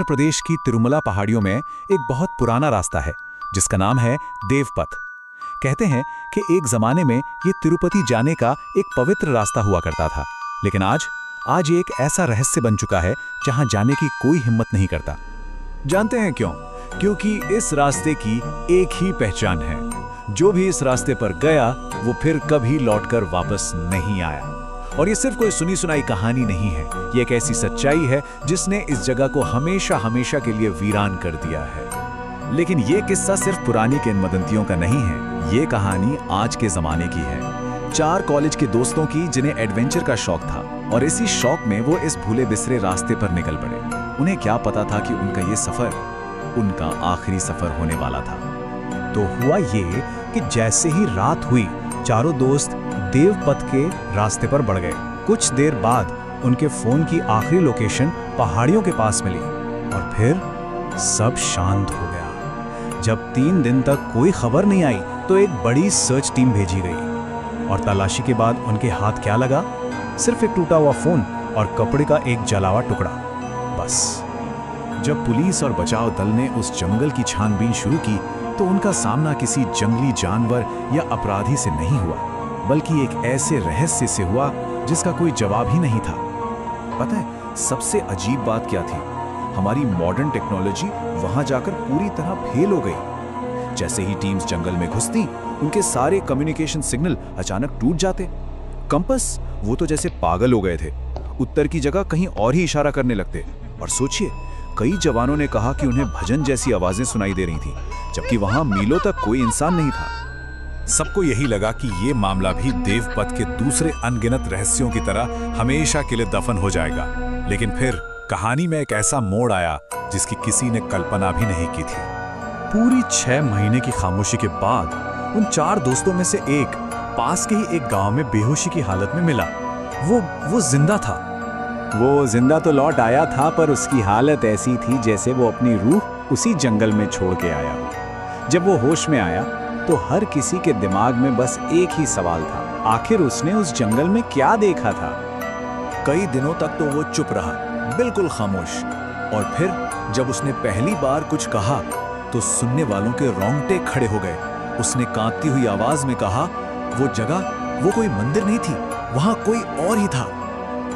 प्रदेश की तिरुमला पहाड़ियों में एक बहुत पुराना रास्ता है जिसका नाम है देवपथ। कहते हैं कि एक जमाने में ये तिरुपति जाने का एक पवित्र रास्ता हुआ करता था, लेकिन आज ये एक ऐसा रहस्य बन चुका है जहां जाने की कोई हिम्मत नहीं करता। जानते हैं क्यों? क्योंकि इस रास्ते की एक ही पहचान है, जो भी इस रास्ते पर गया वो फिर कभी लौटकर वापस नहीं आया। और ये सिर्फ कोई सुनी सुनाई कहानी नहीं है, ये एक ऐसी सच्चाई है जिसने इस जगह को हमेशा हमेशा के लिए वीरान कर दिया है। लेकिन ये किस्सा सिर्फ पुरानी किंवदंतियों का नहीं है, ये कहानी आज के जमाने की है। 4 कॉलेज के दोस्तों की जिन्हें एडवेंचर का शौक था और इसी शौक में वो इस भूले बिसरे रास्ते पर निकल पड़े। उन्हें क्या पता था कि उनका ये सफर उनका आखिरी सफर होने वाला था। तो हुआ ये कि जैसे ही रात हुई, चारों दोस्त देवपथ के रास्ते पर बढ़ गए। कुछ देर बाद उनके फोन की आखिरी लोकेशन पहाड़ियों के पास मिली और फिर सब शांत हो गया। जब 3 दिन तक कोई खबर नहीं आई तो एक बड़ी सर्च टीम भेजी गई और तलाशी के बाद उनके हाथ क्या लगा? सिर्फ एक टूटा हुआ फोन और कपड़े का एक जला हुआ टुकड़ा, बस। जब पुलिस और बचाव दल ने उस जंगल की छानबीन शुरू की तो उनका सामना किसी जंगली जानवर या अपराधी से नहीं हुआ, बल्कि एक ऐसे रहस्य से हुआ जिसका कोई जवाब ही नहीं था। पता है सबसे अजीब बात क्या थी? हमारी मॉडर्न टेक्नोलॉजी वहां जाकर पूरी तरह फेल हो गई। जैसे ही टीम्स जंगल में घुसती, उनके सारे कम्युनिकेशन सिग्नल अचानक टूट जाते। कंपास वो तो जैसे पागल हो गए थे, उत्तर की जगह कहीं और ही इशारा करने लगते। और सोचिए, कई जवानों ने कहा कि उन्हें भजन जैसी आवाजें सुनाई दे रही थीं, जबकि वहां मीलों तक कोई इंसान नहीं था। सबको यही लगा कि ये मामला भी देवपथ के दूसरे अनगिनत रहस्यों की तरह हमेशा के लिए दफन हो जाएगा। लेकिन फिर कहानी में एक ऐसा मोड़ आया जिसकी किसी ने कल्पना भी नहीं की थी। पूरी 6 महीने की खामोशी के बाद उन 4 दोस्तों में से एक पास के ही एक गांव में बेहोशी की हालत में मिला। वो जिंदा था। वो जिंदा तो लौट आया था, पर उसकी हालत ऐसी थी जैसे वो अपनी रूह उसी जंगल में छोड़ के आया हो। जब वो होश में आया तो हर किसी के दिमाग में बस एक ही सवाल था, आखिर उसने उस जंगल में क्या देखा था? कई दिनों तक तो वो चुप रहा, बिल्कुल खामोश। और फिर जब उसने पहली बार कुछ कहा तो सुनने वालों के रोंगटे खड़े हो गए। उसने कांपती हुई आवाज में कहा, वो जगह वो कोई मंदिर नहीं थी, वहां कोई और ही था।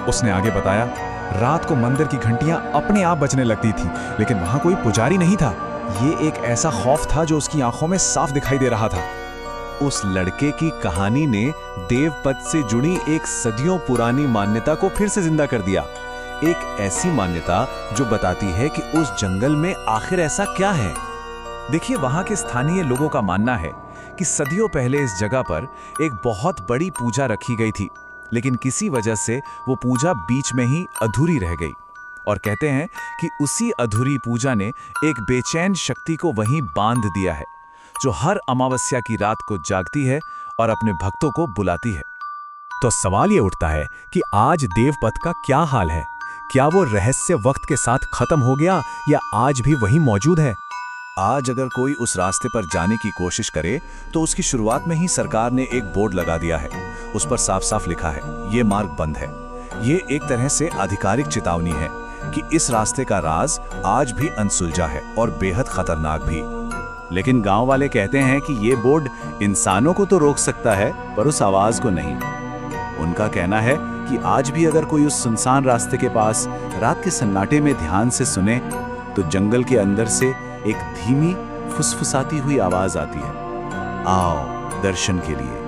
उसने आगे बताया, रात को मंदिर की घंटियां अपने आप बजने लगती थी, लेकिन वहां कोई पुजारी नहीं था। ये एक ऐसा खौफ था जो उसकी आंखों में साफ दिखाई दे रहा था। उस लड़के की कहानी ने देवपथ से जुड़ी एक सदियों पुरानी मान्यता को फिर से जिंदा कर दिया। एक ऐसी मान्यता जो बताती है कि उस जंगल में आखिर ऐसा क्या है। देखिए, वहां के स्थानीय लोगों का मानना है कि सदियों पहले इस जगह पर एक बहुत बड़ी पूजा रखी गई थी, लेकिन किसी वजह से वो पूजा बीच में ही अधूरी रह गई। और कहते हैं कि उसी अधूरी पूजा ने एक बेचैन शक्ति को वहीं बांध दिया है, जो हर अमावस्या की रात को जागती है और अपने भक्तों को बुलाती है। तो सवाल ये उठता है कि आज देवपथ का क्या हाल है? क्या वो रहस्य वक्त के साथ खत्म हो गया या आज भी वहीं मौजूद है? आज अगर कोई उस रास्ते पर जाने की कोशिश करे तो उसकी शुरुआत में ही सरकार ने एक बोर्ड लगा दिया है। उस पर साफ साफ लिखा है, ये मार्ग बंद है। ये एक तरह से आधिकारिक चेतावनी है कि इस रास्ते का राज आज भी अनसुलझा है और बेहद खतरनाक भी। लेकिन गांव वाले कहते हैं कि ये बोर्ड इंसानों को तो रोक सकता है, पर उस आवाज को नहीं। उनका कहना है कि आज भी अगर कोई उस सुनसान रास्ते के पास रात के सन्नाटे में ध्यान से सुने तो जंगल के अंदर से एक धीमी फुसफुसाती हुई आवाज आती है, आओ दर्शन के लिए।